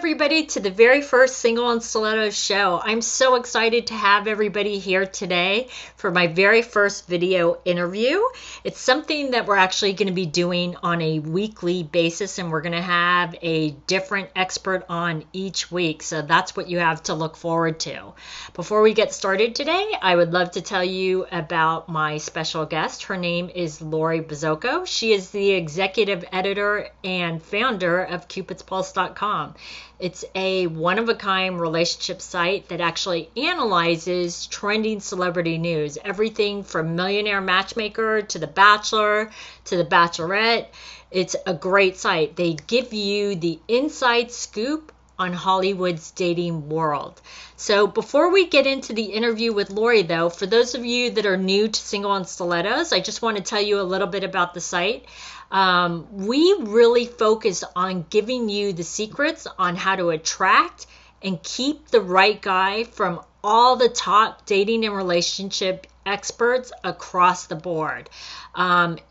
everybody to the very first Single and Stilettos show. I'm so excited to have everybody here today for my very first video interview. It's something that we're actually going to be doing on a weekly basis, and we're going to have a different expert on each week. So that's what you have to look forward to. Before we get started today, I would love to tell you about my special guest. Her name is Lori Bizzoco. She is the executive editor and founder of CupidsPulse.com. It's a one-of-a-kind relationship site that actually analyzes trending celebrity news, everything from Millionaire Matchmaker to The Bachelor to The Bachelorette. It's a great site. They give you the inside scoop on Hollywood's dating world. So before we get into the interview with Lori, though, for those of you that are new to Single and Stilettos, I just want to tell you a little bit about the site. We really focus on giving you the secrets on how to attract and keep the right guy from all the top dating and relationship experts across the board.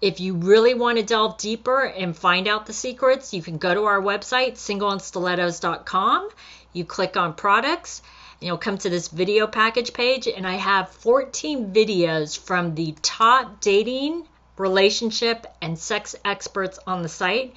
If you really want to delve deeper and find out the secrets, you can go to our website, singleandstilettos.com. You click on products, and you'll come to this video package page, and I have 14 videos from the top dating, relationship, and sex experts on the site.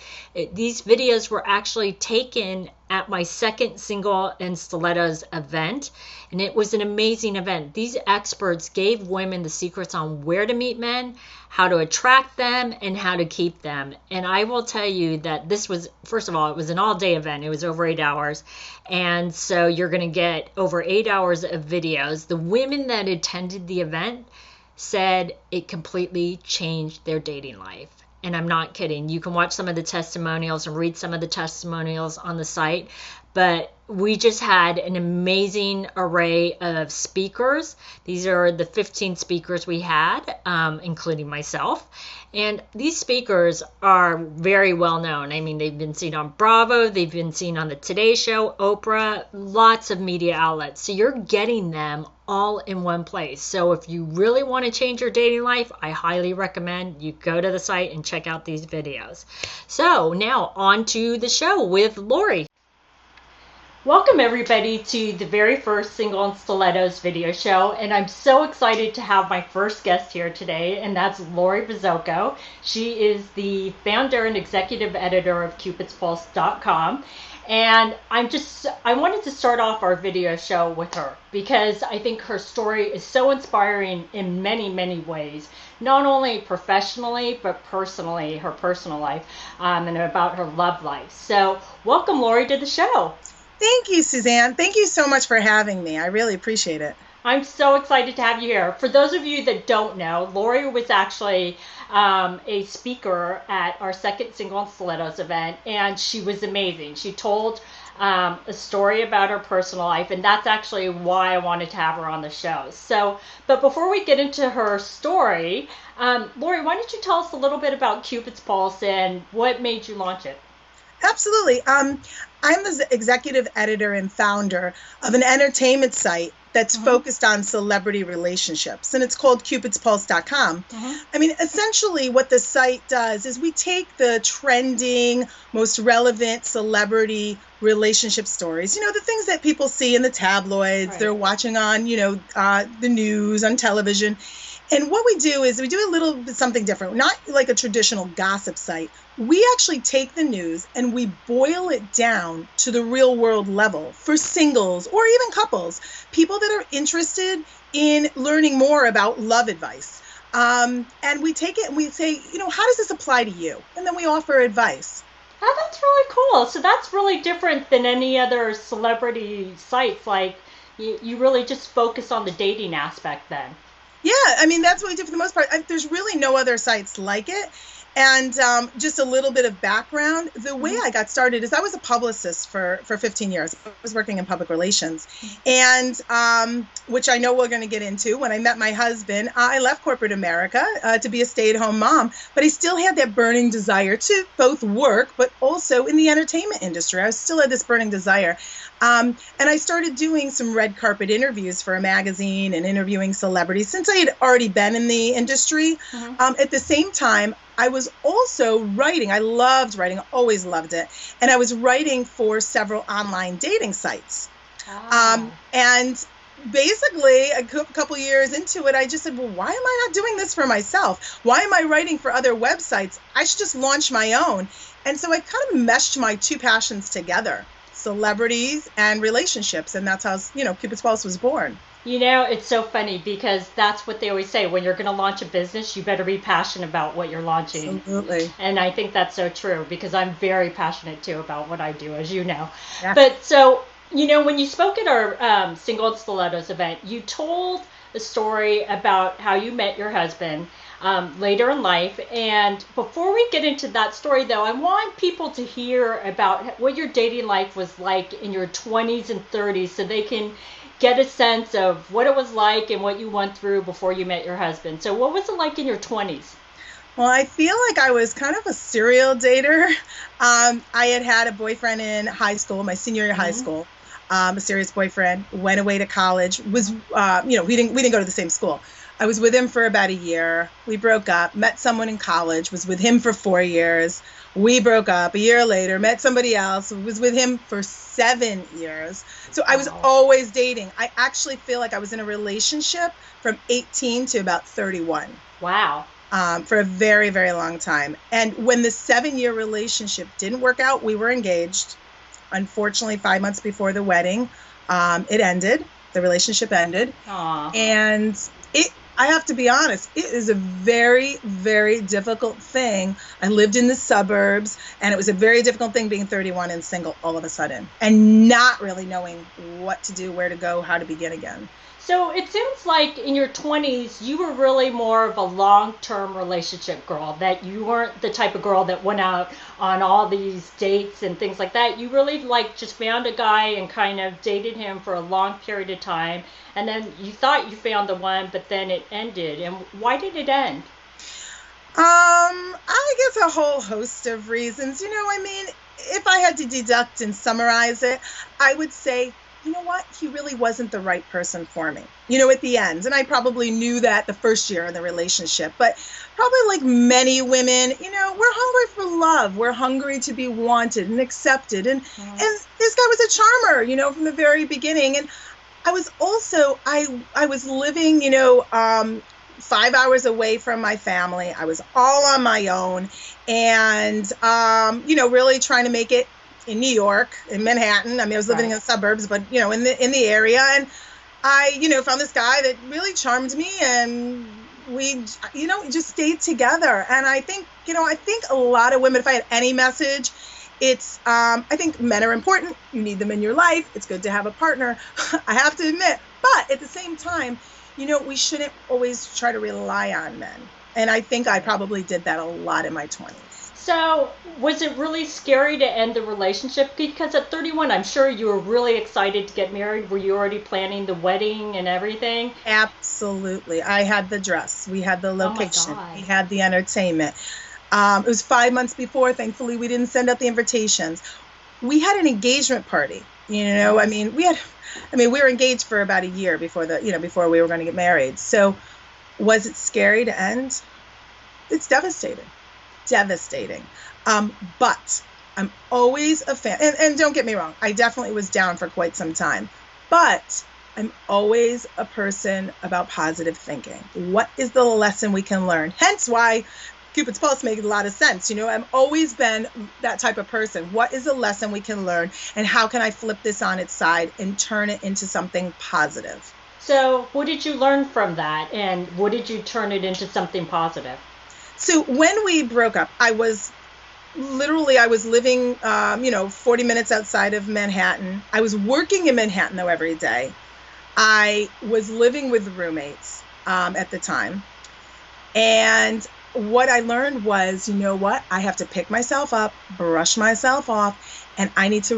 These videos were actually taken at my second Single and Stilettos event, and it was an amazing event. These experts gave women the secrets on where to meet men, how to attract them, and how to keep them. And I will tell you that this was, first of all, it was an all-day event. It was over 8 hours, and so you're going to get over 8 hours of videos. The women that attended the event said it completely changed their dating life. And I'm not kidding. You can watch some of the testimonials and read some of the testimonials on the site. But we just had an amazing array of speakers. These are the 15 speakers we had, including myself. And these speakers are very well known. I mean, they've been seen on Bravo, they've been seen on the Today Show, Oprah, lots of media outlets. So you're getting them all in one place. So if you really want to change your dating life, I highly recommend you go to the site and check out these videos. So now on to the show with Lori. Welcome everybody to the very first Single and Stilettos video show, and I'm so excited to have my first guest here today, and that's Lori Bizzoco. She is the founder and executive editor of CupidsPulse.com, and I wanted to start off our video show with her because I think her story is so inspiring in many, many ways, not only professionally, but personally, her personal life, and about her love life. So welcome, Lori, to the show. Thank you, Suzanne. Thank you so much for having me. I really appreciate it. I'm so excited to have you here. For those of you that don't know, Lori was actually a speaker at our second Single and Stilettos event, and she was amazing. She told a story about her personal life, and that's actually why I wanted to have her on the show. So, but before we get into her story, Lori, why don't you tell us a little bit about Cupid's Pulse and what made you launch it? Absolutely. I'm the executive editor and founder of an entertainment site that's focused on celebrity relationships, and it's called CupidsPulse.com. I mean, essentially what the site does is we take the trending, most relevant celebrity relationship stories, the things that people see in the tabloids, right, they're watching on, the news, on television. And what we do is we do a little bit something different, not like a traditional gossip site. We actually take the news and we boil it down to the real world level for singles or even couples, people that are interested in learning more about love advice. And we take it and we say, how does this apply to you? And then we offer advice. Oh, that's really cool. So that's really different than any other celebrity sites. Like you really just focus on the dating aspect then. Yeah, I mean, that's what we do for the most part. There's really no other sites like it. And just a little bit of background, the way I got started is I was a publicist for 15 years. I was working in public relations, and which I know we're going to get into. When I met my husband, I left corporate America to be a stay-at-home mom, but I still had that burning desire to both work, but also in the entertainment industry. I still had this burning desire. And I started doing some red carpet interviews for a magazine and interviewing celebrities since I had already been in the industry. At the same time, I was also writing. I loved writing, always loved it. And I was writing for several online dating sites. Ah. And basically, a couple years into it, I just said, well, why am I not doing this for myself? Why am I writing for other websites? I should just launch my own. And so I kind of meshed my two passions together, celebrities and relationships. And that's how, Cupid's Pulse was born. It's so funny because that's what they always say. When you're going to launch a business, you better be passionate about what you're launching. Absolutely. And I think that's so true because I'm very passionate too about what I do, as you know. Yeah. But so, when you spoke at our Single and Stilettos event, you told a story about how you met your husband later in life. And before we get into that story, though, I want people to hear about what your dating life was like in your 20s and 30s so they can get a sense of what it was like and what you went through before you met your husband. So what was it like in your 20s? Well, I feel like I was kind of a serial dater. I had a boyfriend in high school, my senior year of high school, a serious boyfriend, went away to college, we didn't go to the same school. I was with him for about a year. We broke up, met someone in college, was with him for 4 years. We broke up a year later, met somebody else, was with him for 7 years. So I was always dating. I actually feel like I was in a relationship from 18 to about 31. Wow. For a very, very long time. And when the 7-year relationship didn't work out, we were engaged. Unfortunately, 5 months before the wedding, it ended. The relationship ended. Aww. And I have to be honest, it is a very, very difficult thing. I lived in the suburbs, and it was a very difficult thing being 31 and single all of a sudden, and not really knowing what to do, where to go, how to begin again. So it seems like in your 20s, you were really more of a long-term relationship girl, that you weren't the type of girl that went out on all these dates and things like that. You really just found a guy and kind of dated him for a long period of time. And then you thought you found the one, but then it ended. And why did it end? I guess a whole host of reasons. If I had to deduct and summarize it, I would say, you know what? He really wasn't the right person for me, at the end. And I probably knew that the first year in the relationship. But probably like many women, we're hungry for love. We're hungry to be wanted and accepted. And this guy was a charmer, from the very beginning. And I was also, I was living, 5 hours away from my family. I was all on my own and, really trying to make it in New York, in Manhattan. I was living in the suburbs, but, in the area. And I, found this guy that really charmed me, and we, just stayed together. And I think a lot of women, if I had any message, it's, I think men are important. You need them in your life. It's good to have a partner, I have to admit. But at the same time, we shouldn't always try to rely on men. And I think I probably did that a lot in my 20s. So was it really scary to end the relationship? Because at 31, I'm sure you were really excited to get married. Were you already planning the wedding and everything? Absolutely. I had the dress. We had the location. Oh, we had the entertainment. It was 5 months before. Thankfully, we didn't send out the invitations. We had an engagement party. We were engaged for about a year before before we were going to get married. So was it scary to end? It's devastating. But I'm always a fan, and don't get me wrong, I definitely was down for quite some time, but I'm always a person about positive thinking. What is the lesson we can learn? Hence why Cupid's Pulse makes a lot of sense. I've always been that type of person. What is a lesson we can learn, and how can I flip this on its side and turn it into something positive? So what did you learn from that, and what did you turn it into something positive? So when we broke up, I was living, 40 minutes outside of Manhattan. I was working in Manhattan, though, every day. I was living with roommates at the time. And what I learned was, I have to pick myself up, brush myself off, and I need to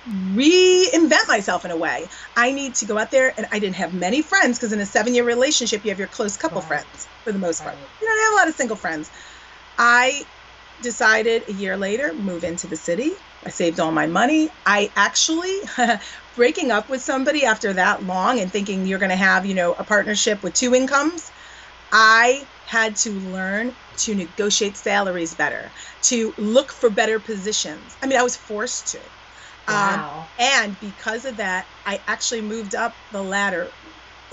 reinvent myself in a way. I need to go out there, and I didn't have many friends, because in a 7-year relationship, you have your close couple friends for the most part. You don't have a lot of single friends. I decided a year later, move into the city. I saved all my money. I actually, breaking up with somebody after that long and thinking you're going to have, a partnership with 2 incomes, I had to learn to negotiate salaries better, to look for better positions. I mean, I was forced to. Wow. And because of that, I actually moved up the ladder.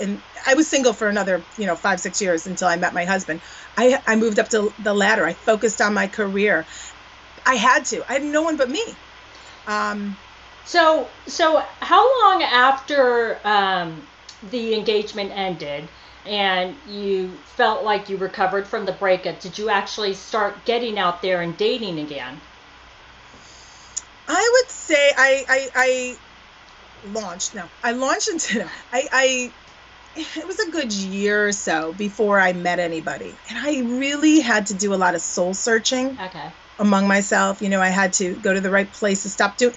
And I was single for another, 5, 6 years until I met my husband. I moved up to the ladder. I focused on my career. I had to. I had no one but me. So how long after the engagement ended and you felt like you recovered from the breakup did you actually start getting out there and dating again? I would say I launched. No, I launched into. I it was a good year or so before I met anybody, and I really had to do a lot of soul searching. Okay. Among myself, I had to go to the right place to stop doing.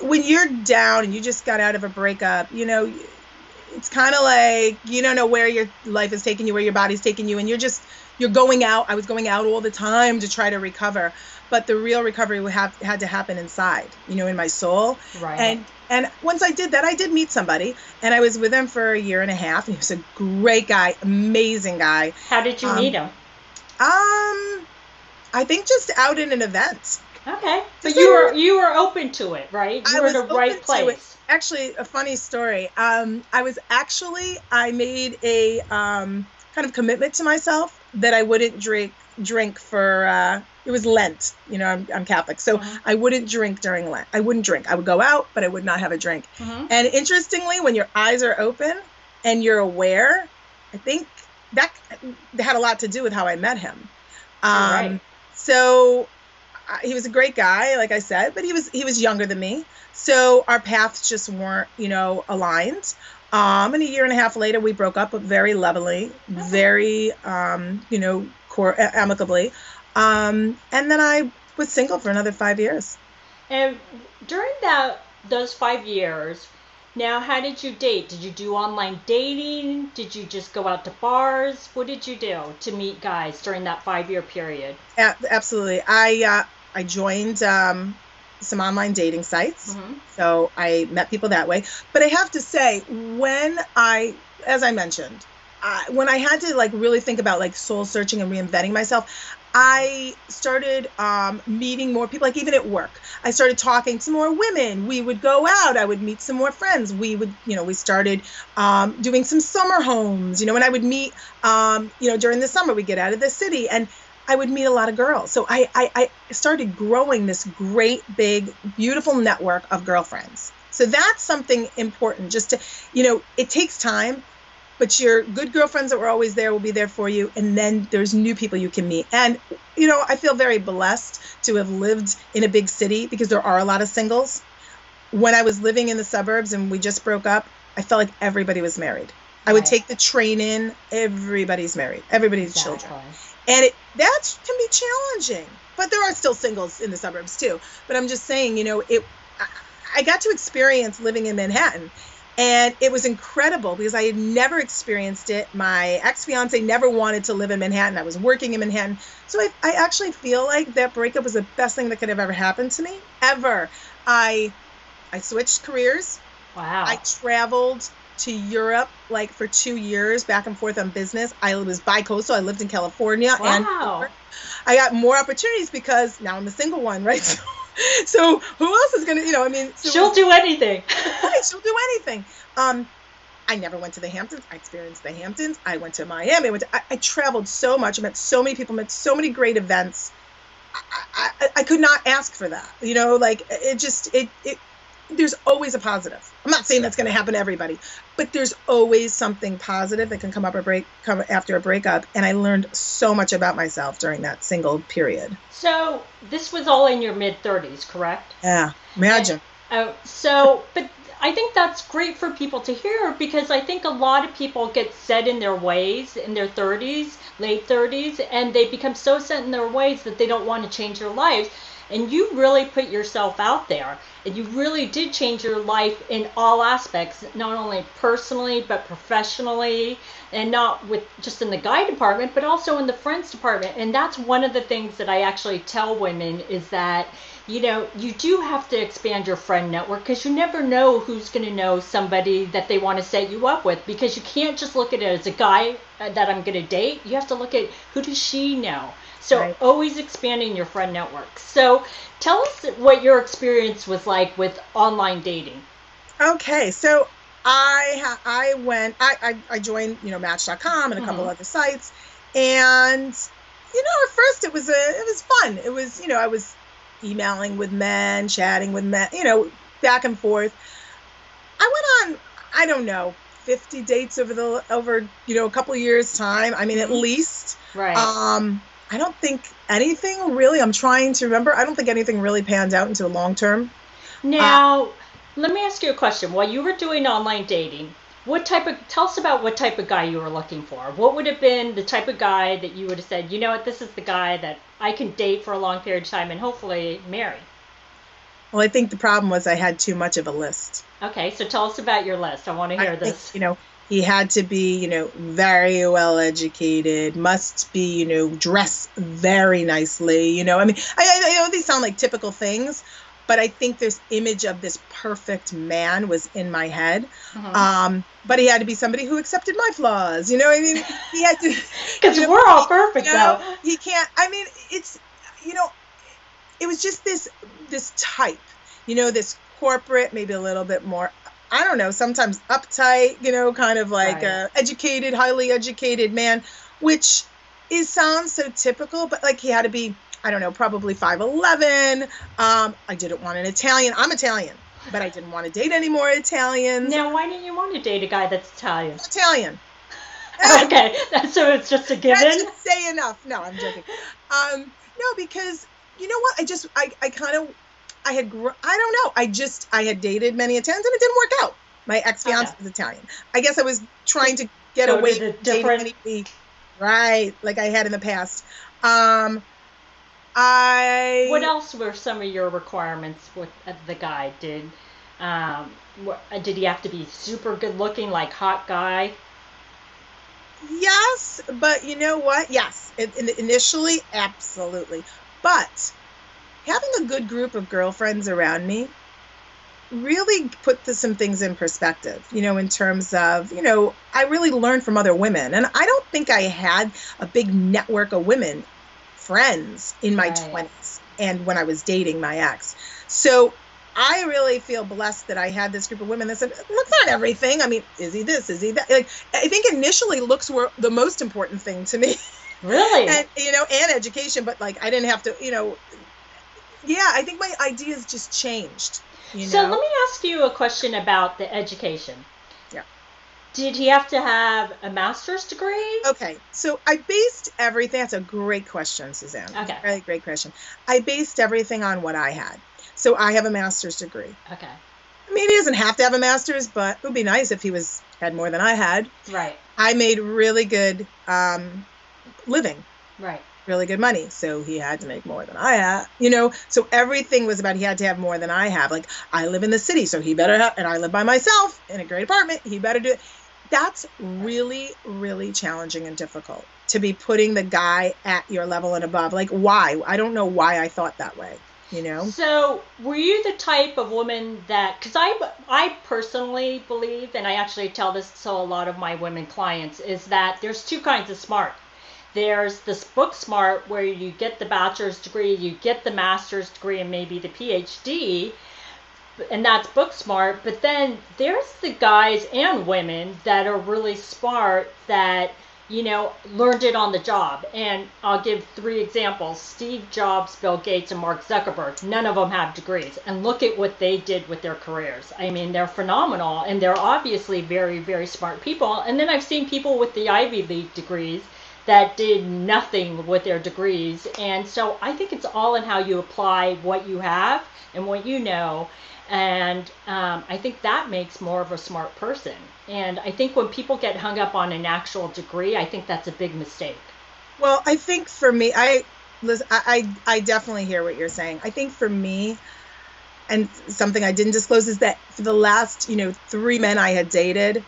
When you're down and you just got out of a breakup, it's kind of like you don't know where your life is taking you, where your body's taking you, and you're going out. I was going out all the time to try to recover, but the real recovery had to happen inside, in my soul. Right. And once I did that, I did meet somebody, and I was with him for a year and a half, and he was a great guy, amazing guy. How did you meet him? I think just out in an event. Okay. So you were open to it, right? You were in the right place. Actually, a funny story. I made a kind of commitment to myself that I wouldn't drink for it was Lent. I'm Catholic, so I wouldn't drink during Lent. I wouldn't drink. I would go out, but I would not have a drink. And interestingly, when your eyes are open and you're aware, I think that had a lot to do with how I met him. Right. So he was a great guy, like I said, but he was younger than me. So our paths just weren't, aligned. And a year and a half later, we broke up very lovely, very, amicably. And then I was single for another 5 years. And during those 5 years, now how did you date? Did you do online dating? Did you just go out to bars? What did you do to meet guys during that 5-year period? Absolutely. I joined some online dating sites. So I met people that way. But I have to say, as I mentioned, when I had to really think about soul searching and reinventing myself, I started meeting more people, even at work. I started talking to more women. We would go out. I would meet some more friends. We would, we started doing some summer homes, and I would meet, during the summer, we'd get out of the city and I would meet a lot of girls. So I started growing this great, big, beautiful network of girlfriends. So that's something important just to, it takes time. But your good girlfriends that were always there will be there for you. And then there's new people you can meet. And, I feel very blessed to have lived in a big city because there are a lot of singles. When I was living in the suburbs and we just broke up, I felt like everybody was married. I would take the train in, everybody's married, everybody's children. And that can be challenging. But there are still singles in the suburbs too. But I'm just saying, I got to experience living in Manhattan. And it was incredible because I had never experienced it. My ex-fiance never wanted to live in Manhattan. I was working in Manhattan. So I actually feel like that breakup was the best thing that could have ever happened to me, ever. I switched careers. Wow. I traveled to Europe for 2 years, back and forth on business. I was bi-coastal. I lived in California. Wow. And I got more opportunities because now I'm a single one, right? So who else is going to, she'll do anything. Right, she'll do anything. I never went to the Hamptons. I experienced the Hamptons. I went to Miami. I traveled so much. I met so many people, met so many great events. I could not ask for that. There's always a positive. I'm not saying that's going to happen to everybody, but there's always something positive that can come after a breakup. And I learned so much about myself during that single period. So this was all in your mid-30s, correct? Yeah, imagine. But I think that's great for people to hear because I think a lot of people get set in their ways in their 30s, late 30s, and they become so set in their ways that they don't want to change their lives. and you really put yourself out there, and you really did change your life in all aspects, not only personally but professionally, and not with just in the guy department, but also in the friends department. And that's one of the things that I actually tell women is that, you know, you do have to expand your friend network, because you never know who's going to know somebody that they want to set you up with, because you can't just look at it as a guy that I'm going to date. You have to look at who does she know. So Right. always expanding your friend network. So tell us what your experience was like with online dating. Okay, so I joined, Match.com and a couple other sites, and at first it was fun. It was, I was emailing with men, chatting with men, back and forth. I went on, I don't know, 50 dates over a couple years time. I mean, at least. Right. I don't think anything really, I'm trying to remember, I don't think anything really panned out into long term. Now, let me ask you a question. While you were doing online dating, tell us about what type of guy you were looking for. What would have been the type of guy that you would have said, you know what, this is the guy that I can date for a long period of time and hopefully marry? Well, I think the problem was I had too much of a list. Okay, so tell us about your list. I want to hear this. He had to be, very well educated, must be, dress very nicely, I mean, I know these sound like typical things, but I think this image of this perfect man was in my head. But he had to be somebody who accepted my flaws. I mean, he had to. Because we're all perfect, though. He can't. I mean, it's, it was just this type, this corporate, maybe a little bit more, I don't know, sometimes uptight, kind of like Right. Educated, highly educated man, which sounds so typical, but like he had to be, I don't know, probably 5'11". I didn't want an Italian. I'm Italian, but I didn't want to date any more Italians. Now, why didn't you want to date a guy that's Italian? Italian. Okay, so it's just a given? That should say enough. No, I'm joking. No, because you know what? I had dated many Italians and it didn't work out. My ex-fiance was Italian. I guess I was trying to get Go to away the from dating different- anybody, right, like I had in the past. What else were some of your requirements with the guy? Did he have to be super good looking, like hot guy? Yes, but you know what? Yes, initially, absolutely. But having a good group of girlfriends around me really put some things in perspective, in terms of, I really learned from other women. And I don't think I had a big network of women friends in my 20s and when I was dating my ex. So I really feel blessed that I had this group of women that said, look, not everything. I mean, is he this? Is he that? Like, I think initially looks were the most important thing to me. Really? And, and education, but like, I didn't have to, I think my ideas just changed. So let me ask you a question about the education. Yeah. Did he have to have a master's degree? Okay, so I based everything. That's a great question, Suzanne. Okay. Really great question. I based everything on what I had. So I have a master's degree. Okay. I mean, he doesn't have to have a master's, but it would be nice if he had more than I had. Right. I made really good living. Right. Really good money. So he had to make more than I had, so everything was about, he had to have more than I have. Like, I live in the city, so he better have, and I live by myself in a great apartment. He better do it. That's really, really challenging and difficult to be putting the guy at your level and above. Like, why? I don't know why I thought that way, So were you the type of woman that, because I personally believe, and I actually tell this to a lot of my women clients, is that there's two kinds of smart. There's this book smart where you get the bachelor's degree, you get the master's degree, and maybe the PhD, and that's book smart. But then there's the guys and women that are really smart that, learned it on the job. And I'll give 3 examples. Steve Jobs, Bill Gates, and Mark Zuckerberg. None of them have degrees. And look at what they did with their careers. I mean, they're phenomenal, and they're obviously very, very smart people. And then I've seen people with the Ivy League degrees that did nothing with their degrees. And so I think it's all in how you apply what you have and what you know. And I think that makes more of a smart person. And I think when people get hung up on an actual degree, I think that's a big mistake. Well, I think for me, listen, I definitely hear what you're saying. I think for me, and something I didn't disclose is that for the last, 3 men I had dated,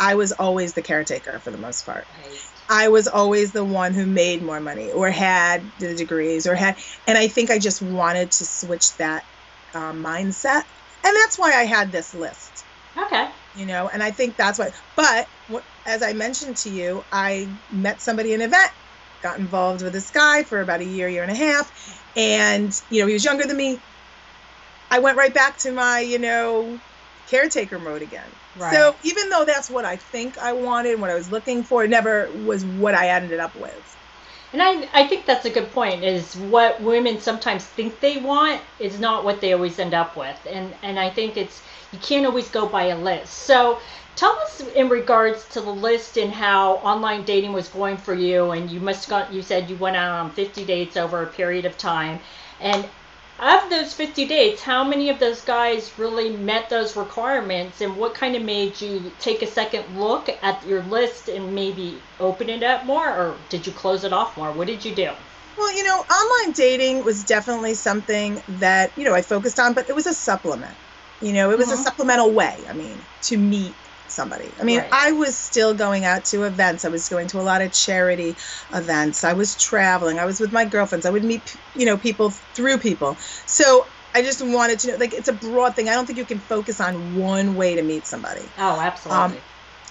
I was always the caretaker for the most part. Right. I was always the one who made more money or had the degrees and I think I just wanted to switch that mindset. And that's why I had this list. Okay. And I think that's why. But as I mentioned to you, I met somebody in an event, got involved with this guy for about a year and a half. And, he was younger than me. I went right back to my, caretaker mode again. Right. So even though that's what I think I wanted, what I was looking for, it never was what I ended up with. And I think that's a good point, is what women sometimes think they want is not what they always end up with. And I think you can't always go by a list. So tell us in regards to the list and how online dating was going for you. And you said you went out on 50 dates over a period of time. And of those 50 dates, how many of those guys really met those requirements, and what kind of made you take a second look at your list and maybe open it up more, or did you close it off more? What did you do? Well, online dating was definitely something that, I focused on, but it was a supplement. It was a supplemental way, to meet somebody. Right. I was still going out to events. I was going to a lot of charity events. I was traveling. I was with my girlfriends. I would meet, people through people. So I just wanted to know, it's a broad thing. I don't think you can focus on one way to meet somebody. Oh, absolutely.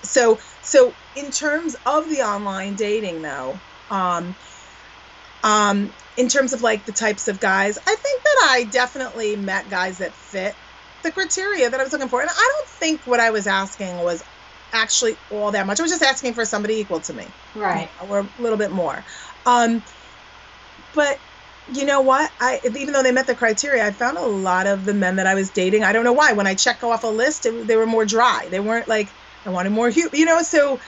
So in terms of the online dating, though, in terms of the types of guys, I think that I definitely met guys that fit the criteria that I was looking for. And I don't think what I was asking was actually all that much. I was just asking for somebody equal to me. Right. Or a little bit more. But you know what? Even though they met the criteria, I found a lot of the men that I was dating, I don't know why, when I check off a list, they were more dry. They weren't I wanted more, so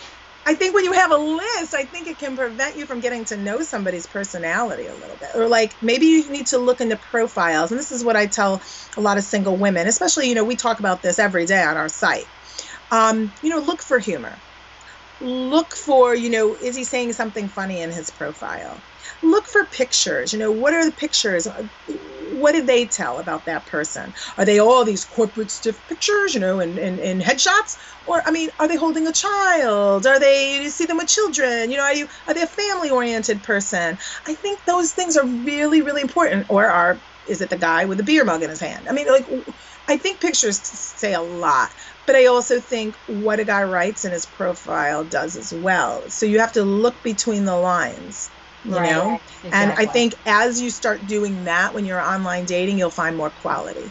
I think when you have a list, I think it can prevent you from getting to know somebody's personality a little bit. Or maybe you need to look into profiles. And this is what I tell a lot of single women, especially, we talk about this every day on our site. Look for humor. Look for, is he saying something funny in his profile? Look for pictures. What are the pictures? What did they tell about that person? Are they all these corporate stiff pictures, and headshots? Or, are they holding a child? You see them with children? Are they a family-oriented person? I think those things are really, really important. Or is it the guy with the beer mug in his hand? I think pictures say a lot. But I also think what a guy writes in his profile does as well. So you have to look between the lines. You know? Exactly. And I think as you start doing that when you're online dating, you'll find more quality.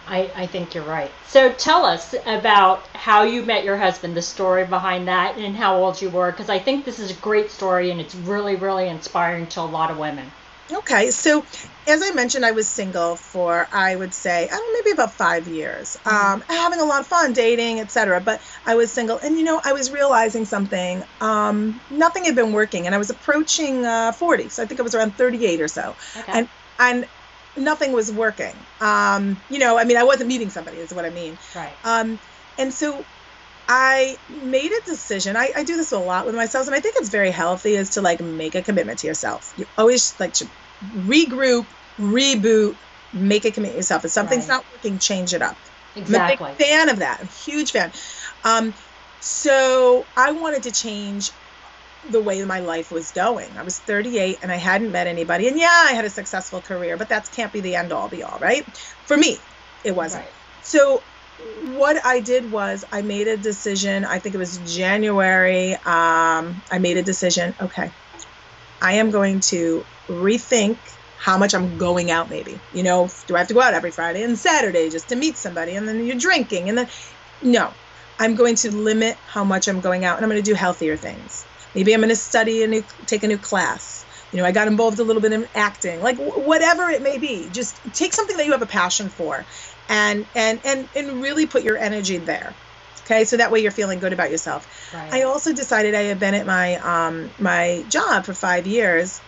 I think you're right. So tell us about how you met your husband, the story behind that, and how old you were, because I think this is a great story and it's really, really inspiring to a lot of women. Okay, so as I mentioned, I was single for, I would say, maybe about 5 years, having a lot of fun, dating, etc. But I was single, and I was realizing something. Nothing had been working, and I was approaching 40, so I think I was around 38 or so, okay. and nothing was working. I wasn't meeting somebody, is what I mean. Right. And so I made a decision. I do this a lot with myself, and I think it's very healthy, is to make a commitment to yourself. You always to regroup, reboot, make a commitment to yourself. If something's not working, change it up. Exactly. I'm a big fan of that. I'm a huge fan. So I wanted to change the way my life was going. I was 38 and I hadn't met anybody. And yeah, I had a successful career, but that can't be the end all be all, right? For me, it wasn't. Right. So what I did was I made a decision. I think it was January. I made a decision. Okay, I am going to rethink how much I'm going out maybe. Do I have to go out every Friday and Saturday just to meet somebody? And then you're drinking. And then, no, I'm going to limit how much I'm going out, and I'm going to do healthier things. Maybe I'm going to take a new class. I got involved a little bit in acting, whatever it may be. Just take something that you have a passion for and really put your energy there. Okay, so that way you're feeling good about yourself. Right. I also decided I had been at my job for 5 years.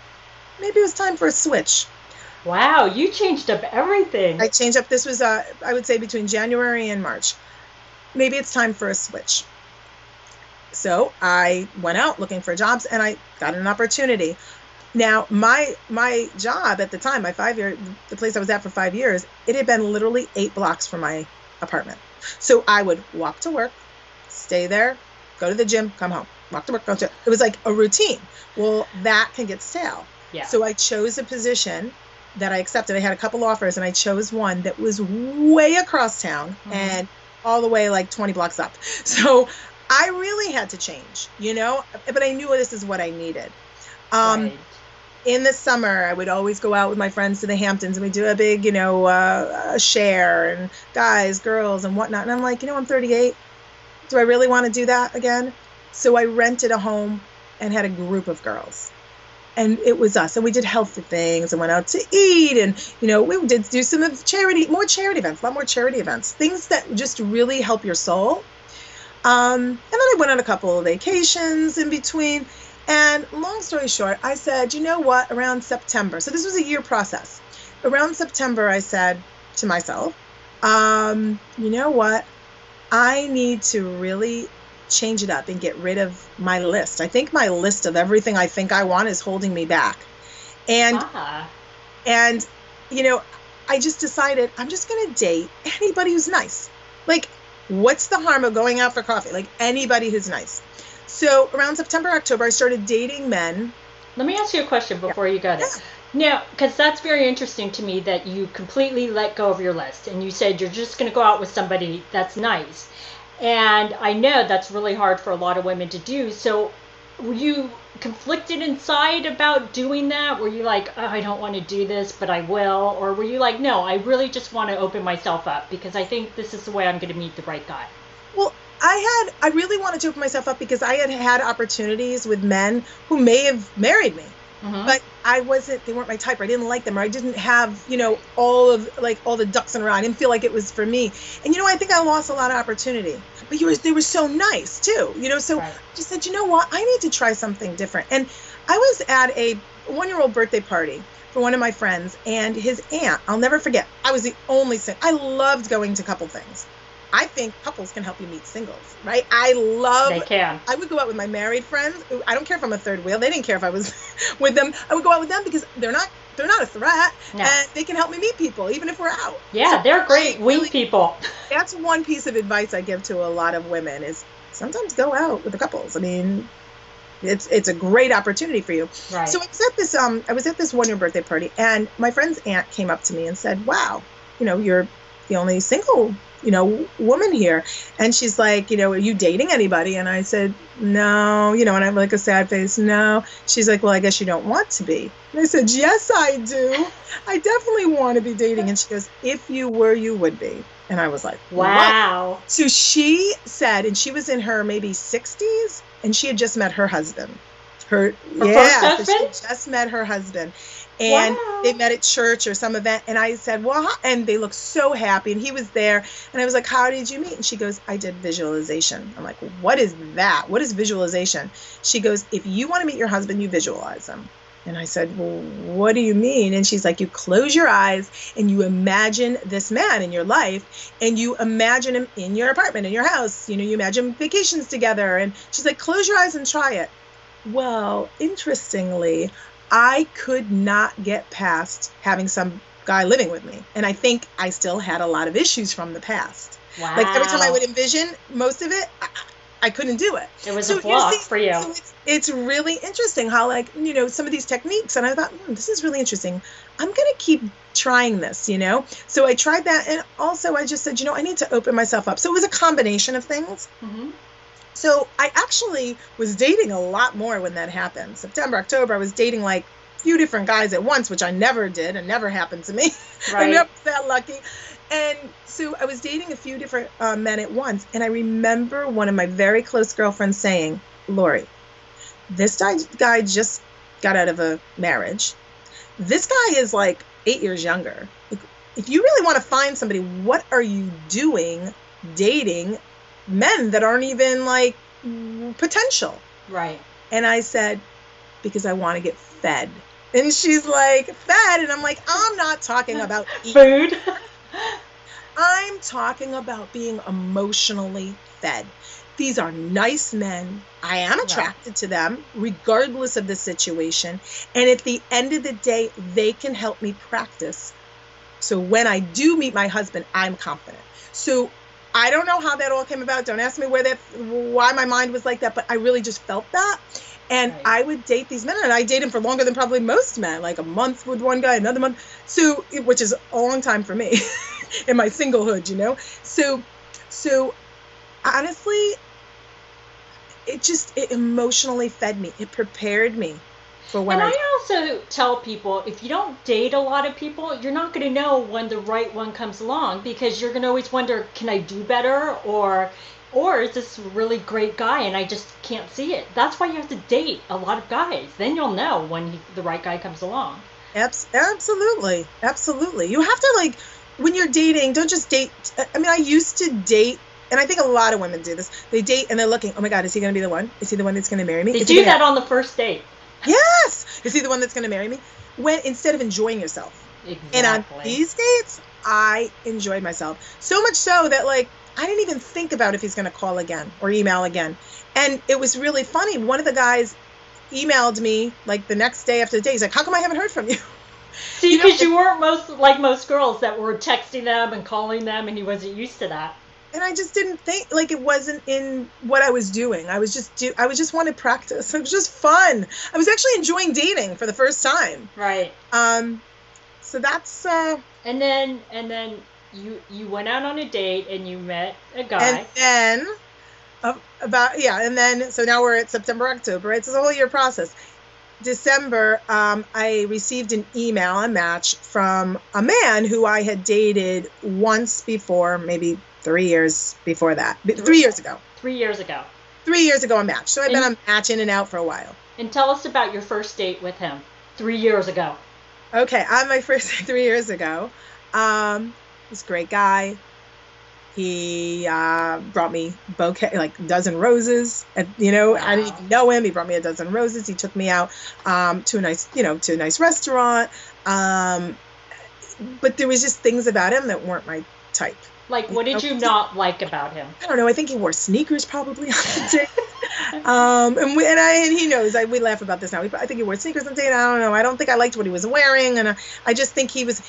Maybe it was time for a switch. Wow, you changed up everything. I changed up. This was, I would say, between January and March. Maybe it's time for a switch. So I went out looking for jobs, and I got an opportunity. Now, my job at the time, my 5 year, the place I was at for 5 years, it had been literally 8 blocks from my apartment. So I would walk to work, stay there, go to the gym, come home, walk to work, go to. It was like a routine. Well, that can get stale. Yeah. So I chose a position that I accepted. I had a couple offers, and I chose one that was way across town and all the way like 20 blocks up. So I really had to change, but I knew this is what I needed. Right. In the summer, I would always go out with my friends to the Hamptons, and we do a big, share, and guys, girls, and whatnot. And I'm like, I'm 38. Do I really want to do that again? So I rented a home and had a group of girls. And it was us. And we did healthy things and went out to eat. And, we did do some of more charity events, a lot more charity events, things that just really help your soul. And then I went on a couple of vacations in between. And long story short, I said, you know what, around September. So this was a year process. Around September, I said to myself, you know what, I need to really change it up and get rid of my list. I think my list of everything I think I want is holding me back. And, I just decided I'm just going to date anybody who's nice. Like, what's the harm of going out for coffee? Like, anybody who's nice. So around September, October, I started dating men. Let me ask you a question before you go there. Now, because that's very interesting to me that you completely let go of your list and you said you're just going to go out with somebody that's nice. And I know that's really hard for a lot of women to do. So were you conflicted inside about doing that? Were you like, oh, I don't want to do this, but I will? Or were you like, no, I really just want to open myself up because I think this is the way I'm going to meet the right guy? Well, I really wanted to open myself up because I had opportunities with men who may have married me, but they weren't my type. I didn't like them, or I didn't have, all the ducks in a row. I didn't feel like it was for me. And, I think I lost a lot of opportunity, but they were so nice too, so I just said, you know what, I need to try something different. And I was at a 1-year-old birthday party for one of my friends, and his aunt, I'll never forget, I was the only I loved going to couple things. I think couples can help you meet singles, right? They can. I would go out with my married friends. I don't care if I'm a third wheel. They didn't care if I was with them. I would go out with them because they're not a threat. No. And they can help me meet people, even if we're out. Yeah, so they're great wing people. That's one piece of advice I give to a lot of women is sometimes go out with the couples. I mean, it's a great opportunity for you. Right. So I was at this 1-year birthday party, and my friend's aunt came up to me and said, wow, you're the only single woman here. And she's like, are you dating anybody? And I said, no, and I'm like a sad face. No. She's like, well, I guess you don't want to be. And I said, yes, I do. I definitely want to be dating. And she goes, if you were, you would be. And I was like, wow. What? So she said, and she was in her maybe 60s, and she had just met her husband. Her first husband? She just met her husband. And they met at church or some event. And I said, well, and they looked so happy. And he was there. And I was like, how did you meet? And she goes, I did visualization. I'm like, what is that? What is visualization? She goes, if you want to meet your husband, you visualize him. And I said, well, what do you mean? And she's like, you close your eyes and you imagine this man in your life, and you imagine him in your apartment, in your house. You imagine vacations together. And she's like, close your eyes and try it. Well, interestingly, I could not get past having some guy living with me. And I think I still had a lot of issues from the past. Wow. Like every time I would envision most of it, I couldn't do it. It was a block for you. So it's really interesting how some of these techniques, and I thought, this is really interesting. I'm going to keep trying this, So I tried that. And also I just said, I need to open myself up. So it was a combination of things. Mm-hmm. So I actually was dating a lot more when that happened. September, October, I was dating like a few different guys at once, which I never did and never happened to me. Right. I never was that lucky. And so I was dating a few different men at once. And I remember one of my very close girlfriends saying, Lori, this guy just got out of a marriage. This guy is like 8 years younger. If you really want to find somebody, what are you doing dating men that aren't even like potential? Right. And I said, because I want to get fed. And she's like, fed? And I'm like, I'm not talking about eating. Food. I'm talking about being emotionally fed. These are nice men. I am attracted to them regardless of the situation. And at the end of the day, they can help me practice. So when I do meet my husband, I'm confident. So I don't know how that all came about. Don't ask me why my mind was like that, but I really just felt that. And I would date these men, and I dated them for longer than probably most men, like a month with one guy, another month. So, which is a long time for me in my singlehood, you know? So honestly, it emotionally fed me. It prepared me for when I also tell people, if you don't date a lot of people, you're not going to know when the right one comes along, because you're going to always wonder, can I do better? Or is this a really great guy and I just can't see it? That's why you have to date a lot of guys. Then you'll know when the right guy comes along. Absolutely. Absolutely. You have to, like, when you're dating, don't just date. I mean, I used to date, and I think a lot of women do this. They date and they're looking, oh my God, is he going to be the one? Is he the one that's going to marry me? They do that on the first date. Yes. Is he the one that's going to marry me? Instead of enjoying yourself. Exactly. And on these dates, I enjoyed myself. So much so that, like, I didn't even think about if he's going to call again or email again. And it was really funny. One of the guys emailed me like the next day after the day. He's like, how come I haven't heard from you? See, because you weren't most girls that were texting them and calling them, and he wasn't used to that. And I just didn't think, like, it wasn't in what I was doing. I was just wanted practice. It was just fun. I was actually enjoying dating for the first time. Right. So that's and then you went out on a date and you met a guy. And then so now we're at September, October, right? So it's a whole year process. December, I received an email, a match from a man who I had dated once before, maybe 3 years before that. 3 years ago. 3 years ago. 3 years ago, a match. So I've been on match in and out for a while. And tell us about your first date with him 3 years ago. Okay, on my first date 3 years ago, he's a great guy. He brought me bouquet, like a dozen roses. And, wow. I didn't even know him. He brought me a dozen roses. He took me out to a nice restaurant. But there was just things about him that weren't my type. Like, what did you not like about him? I don't know. I think he wore sneakers probably on the date. And he knows. We laugh about this now. I think he wore sneakers on the date. I don't know. I don't think I liked what he was wearing, and I just think he was,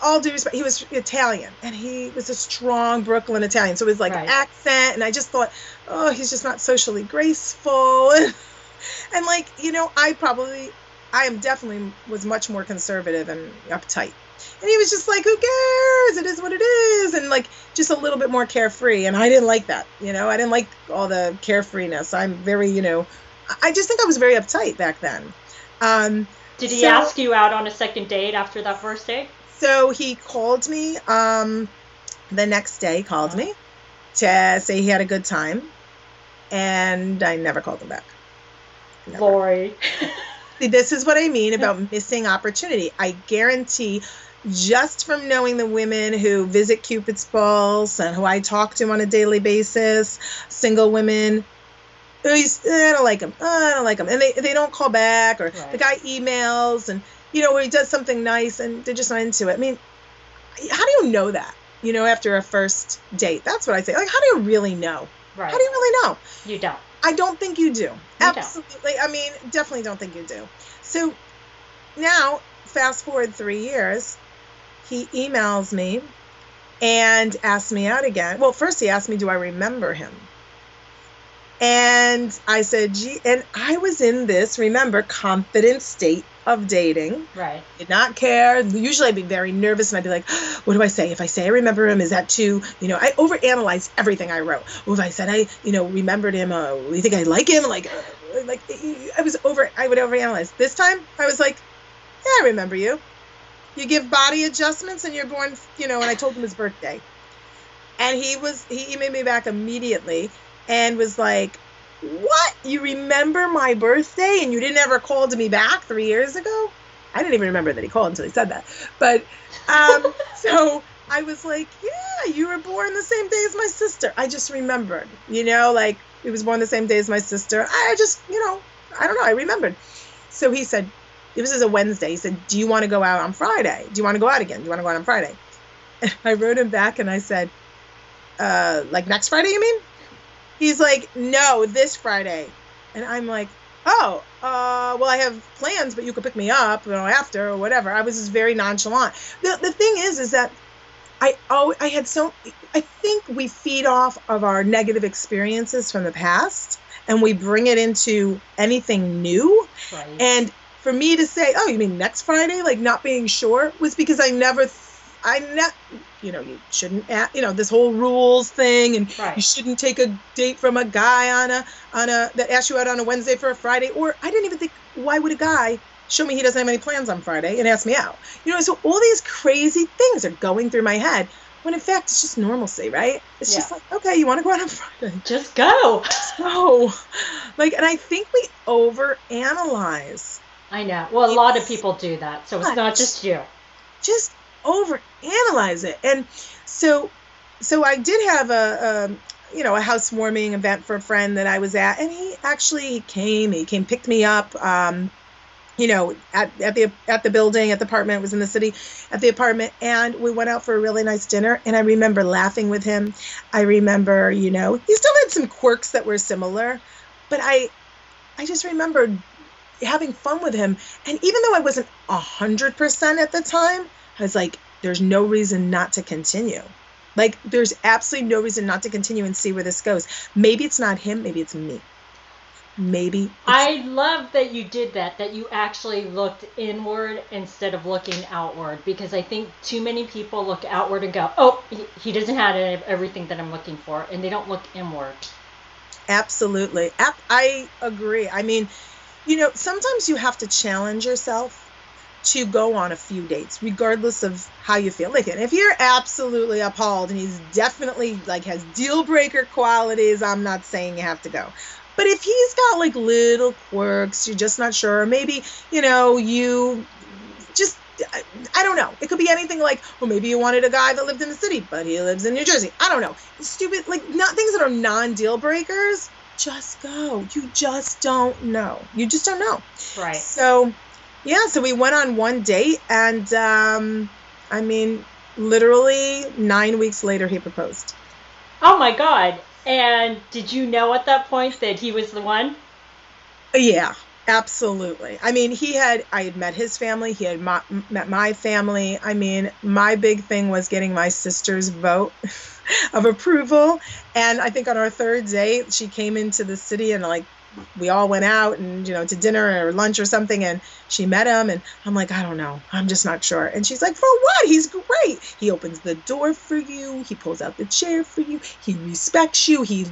all due respect, he was Italian, and he was a strong Brooklyn Italian. So it was like an accent, and I just thought, oh, he's just not socially graceful. And like, I am definitely was much more conservative and uptight. And he was just like, who cares? It is what it is. And like, just a little bit more carefree. And I didn't like that. I didn't like all the carefreeness. I'm very, I just think I was very uptight back then. Did he ask you out on a second date after that first date? So he called me the next day, me to say he had a good time. And I never called him back. Never. Lori. See, this is what I mean about missing opportunity. I guarantee, just from knowing the women who visit CupidsPulse and who I talk to on a daily basis, single women, I don't like him. And they don't call back, or the guy emails and, where he does something nice and they're just not into it. I mean, how do you know that, after a first date? That's what I say. Like, how do you really know? Right. How do you really know? You don't. I don't think you do. Absolutely. I mean, definitely don't think you do. So now, fast forward 3 years, he emails me and asks me out again. Well, first he asked me, do I remember him? And I said, gee, and I was in this, remember, confident state of dating. Right. Did not care. Usually I'd be very nervous and I'd be like, what do I say? If I say I remember him, is that too, I overanalyzed everything I wrote. Well, if I said I, remembered him, you think I like him? I would overanalyze. This time I was like, yeah, I remember you. You give body adjustments and you're born, and I told him his birthday. And he emailed me back immediately and was like, what? You remember my birthday and you didn't ever call to me back 3 years ago? I didn't even remember that he called until he said that. But so I was like, yeah, you were born the same day as my sister. I just remembered, he was born the same day as my sister. I just, I don't know. I remembered. So he said, this is a Wednesday. He said, do you want to go out on Friday? Do you want to go out again? Do you want to go out on Friday? And I wrote him back and I said, like next Friday, you mean? He's like, no, this Friday. And I'm like, oh, well, I have plans, but you could pick me up, after or whatever. I was just very nonchalant. The thing is that I think we feed off of our negative experiences from the past and we bring it into anything new. Right. And for me to say, oh, you mean next Friday, like not being sure, was because you shouldn't, this whole rules thing, and Right. you shouldn't take a date from a guy that asks you out on a Wednesday for a Friday. Or I didn't even think, why would a guy show me he doesn't have any plans on Friday and ask me out? So all these crazy things are going through my head, when in fact it's just normalcy, right? It's just like, okay, you want to go out on Friday? Just go. So, and I think we overanalyze. I know. Well, a lot of people do that, so it's not just you. Just overanalyze it. And so I did have a housewarming event for a friend that I was at, and he came, picked me up, at the building, at the apartment. It was in the city, at the apartment, and we went out for a really nice dinner. And I remember laughing with him. I remember, he still had some quirks that were similar, but I just remembered having fun with him. And even though I wasn't 100% at the time, I was like, there's no reason not to continue. Like, there's absolutely no reason not to continue and see where this goes. Maybe it's not him, maybe it's me. I love that you did that you actually looked inward instead of looking outward, because I think too many people look outward and go, oh, he doesn't have everything that I'm looking for, and they don't look inward. Absolutely. I agree. I mean, sometimes you have to challenge yourself to go on a few dates, regardless of how you feel. Like, if you're absolutely appalled and he's definitely has deal breaker qualities, I'm not saying you have to go. But if he's got little quirks, you're just not sure, maybe, you just, I don't know. It could be anything maybe you wanted a guy that lived in the city, but he lives in New Jersey. I don't know. Stupid, not things that are non-deal breakers. Just go. You just don't know. You just don't know. Right. So, yeah, so we went on one date, and literally 9 weeks later, he proposed. Oh my God. And did you know at that point that he was the one? Yeah, absolutely. I had met his family. He had met my family. My big thing was getting my sister's vote of approval. And I think on our third date, she came into the city, and we all went out and, to dinner or lunch or something, and she met him, and I'm like, I don't know. I'm just not sure. And she's like, for what? He's great. He opens the door for you. He pulls out the chair for you. He respects you. He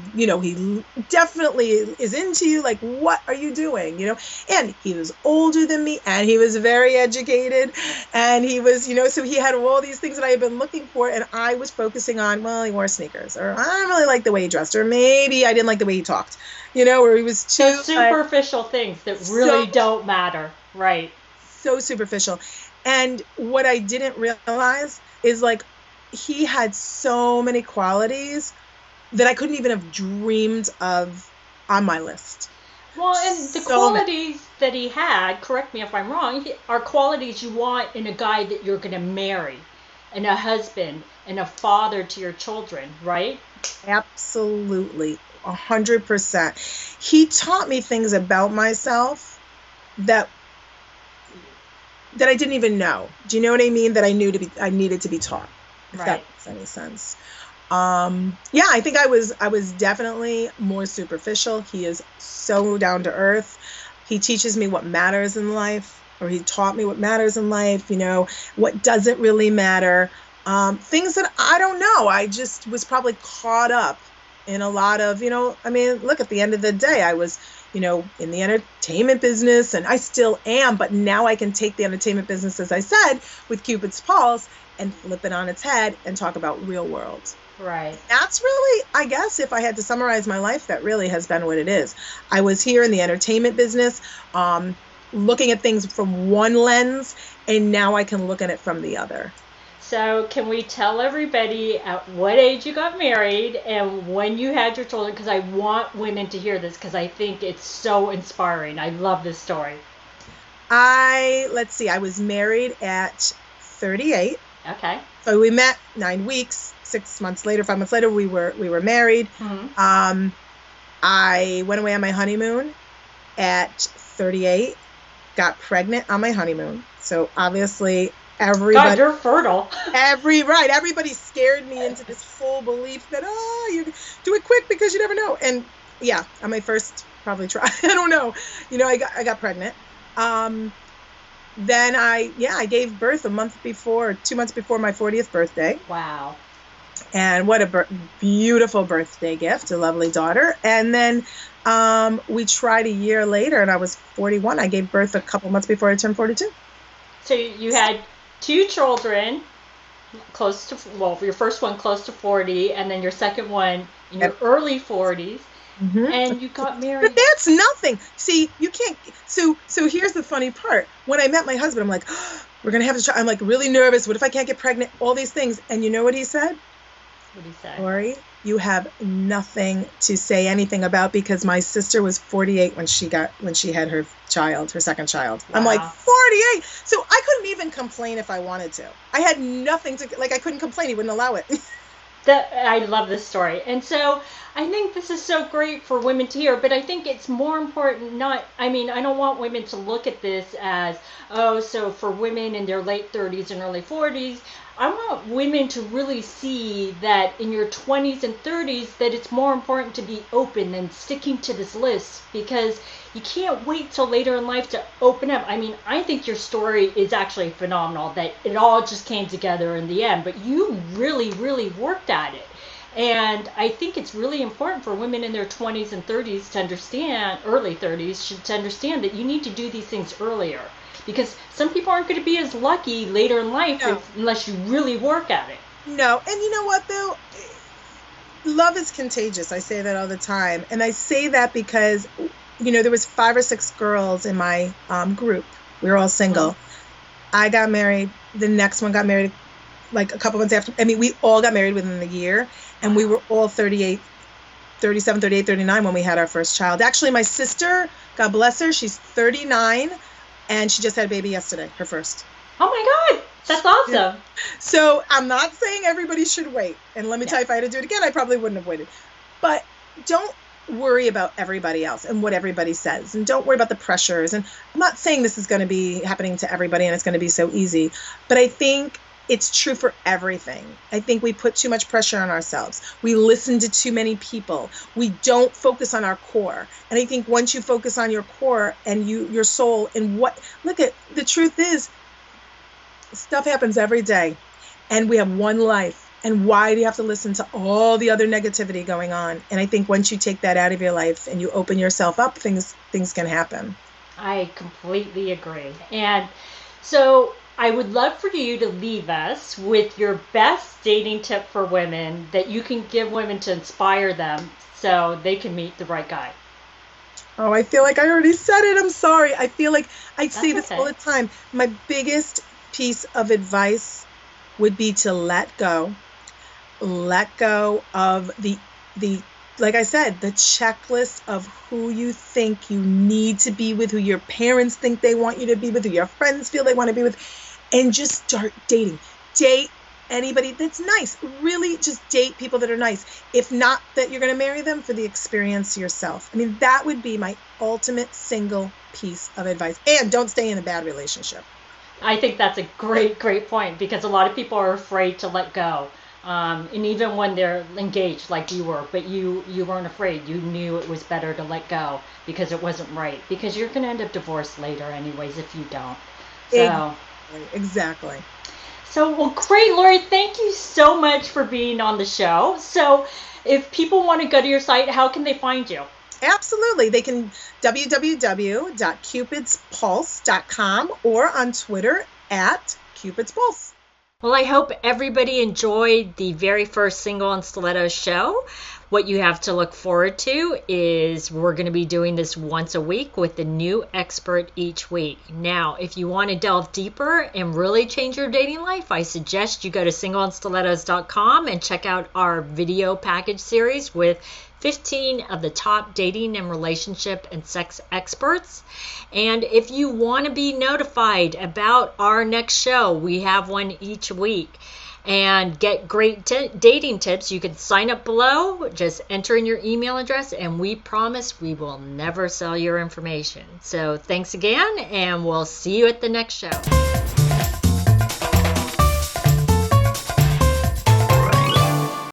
definitely is into you. Like, what are you doing? And he was older than me, and he was very educated, and he was, so he had all these things that I had been looking for, and I was focusing on, well, he wore sneakers, or I don't really like the way he dressed, or maybe I didn't like the way he talked. Where he was too superficial things that really don't matter. Right. So superficial. And what I didn't realize is he had so many qualities that I couldn't even have dreamed of on my list. Well, and the qualities that he had, correct me if I'm wrong, are qualities you want in a guy that you're going to marry, and a husband, and a father to your children, right? Absolutely. 100%. He taught me things about myself that I didn't even know. Do you know what I mean? That I needed to be taught. If that makes any sense. Yeah, I think I was definitely more superficial. He is so down to earth. He teaches me what matters in life, or he taught me what matters in life, what doesn't really matter. Things that I don't know. I just was probably caught up in a lot of, look, at the end of the day, I was, in the entertainment business, and I still am, but now I can take the entertainment business, as I said, with Cupid's Pulse, and flip it on its head and talk about real world. Right. That's really, I guess, if I had to summarize my life, that really has been what it is. I was here in the entertainment business, looking at things from one lens, and now I can look at it from the other. So can we tell everybody at what age you got married and when you had your children? Because I want women to hear this, because I think it's so inspiring. I love this story. Let's see, I was married at 38. Okay. So we met 9 weeks, 6 months later, 5 months later, we were married. I went away on my honeymoon at 38, got pregnant on my honeymoon. So obviously God, everybody, you're fertile. everybody scared me into this whole belief that, you do it quick because you never know. And yeah, on my first probably try, I don't know, I got pregnant. Then I gave birth 2 months before my 40th birthday. Wow. And what a beautiful birthday gift, a lovely daughter. And then we tried a year later, and I was 41. I gave birth a couple months before I turned 42. So you had 2 children, your first one close to 40, and then your second one in your early 40s. And you got married. But that's nothing. See, you can't. So here's the funny part. When I met my husband, I'm like, we're going to have to try. I'm like really nervous. What if I can't get pregnant? All these things. And you know what he said? What did he say? Lori, you have nothing to say anything about, because my sister was 48 when she had her second child. Wow. I'm like, 48. So I couldn't even complain if I wanted to. I had nothing to, I couldn't complain. He wouldn't allow it. I love this story. And so I think this is so great for women to hear, but I think it's more important I don't want women to look at this as, so for women in their late 30s and early 40s, I want women to really see that in your 20s and 30s that it's more important to be open than sticking to this list, because you can't wait till later in life to open up. I think your story is actually phenomenal, that it all just came together in the end, but you really, really worked at it. And I think it's really important for women in their 20s and 30s to understand, early 30s, to understand that you need to do these things earlier. Because some people aren't going to be as lucky later in life unless you really work at it. No. And you know what, though? Love is contagious. I say that all the time. And I say that because, there was 5 or 6 girls in my group. We were all single. I got married. The next one got married a couple months after. We all got married within the year. And we were all 38, 37, 38, 39 when we had our first child. Actually, my sister, God bless her, she's 39. And she just had a baby yesterday, her first. Oh my God, that's awesome. Yeah. So I'm not saying everybody should wait. And let me tell you, if I had to do it again, I probably wouldn't have waited. But don't worry about everybody else and what everybody says. And don't worry about the pressures. And I'm not saying this is going to be happening to everybody and it's going to be so easy. But I think it's true for everything. I think we put too much pressure on ourselves. We listen to too many people. We don't focus on our core. And I think once you focus on your core and your soul and the truth is, stuff happens every day and we have one life. And why do you have to listen to all the other negativity going on? And I think once you take that out of your life and you open yourself up, things can happen. I completely agree. And so I would love for you to leave us with your best dating tip for women that you can give women to inspire them so they can meet the right guy. Oh, I feel like I already said it. I'm sorry. I feel like I say this all the time. My biggest piece of advice would be to let go of the like I said, the checklist of who you think you need to be with, who your parents think they want you to be with, who your friends feel they want to be with. And just start dating. Date anybody that's nice. Really just date people that are nice. If not that you're going to marry them, for the experience yourself. That would be my ultimate single piece of advice. And don't stay in a bad relationship. I think that's a great point, because a lot of people are afraid to let go. And even when they're engaged like you were, but you weren't afraid. You knew it was better to let go because it wasn't right. Because you're going to end up divorced later anyways if you don't. So. Exactly. So, well, great, Lori. Thank you so much for being on the show. So, if people want to go to your site, how can they find you? Absolutely. They can www.CupidsPulse.com or on Twitter @CupidsPulse. Well, I hope everybody enjoyed the very first Single and Stilettos show. What you have to look forward to is we're going to be doing this once a week with a new expert each week. Now, if you want to delve deeper and really change your dating life, I suggest you go to singleandstilettos.com and check out our video package series with 15 of the top dating and relationship and sex experts. And if you want to be notified about our next show, we have one each week, and get great dating tips, you can sign up below. Just enter in your email address, and we promise we will never sell your information. So thanks again, and we'll see you at the next show.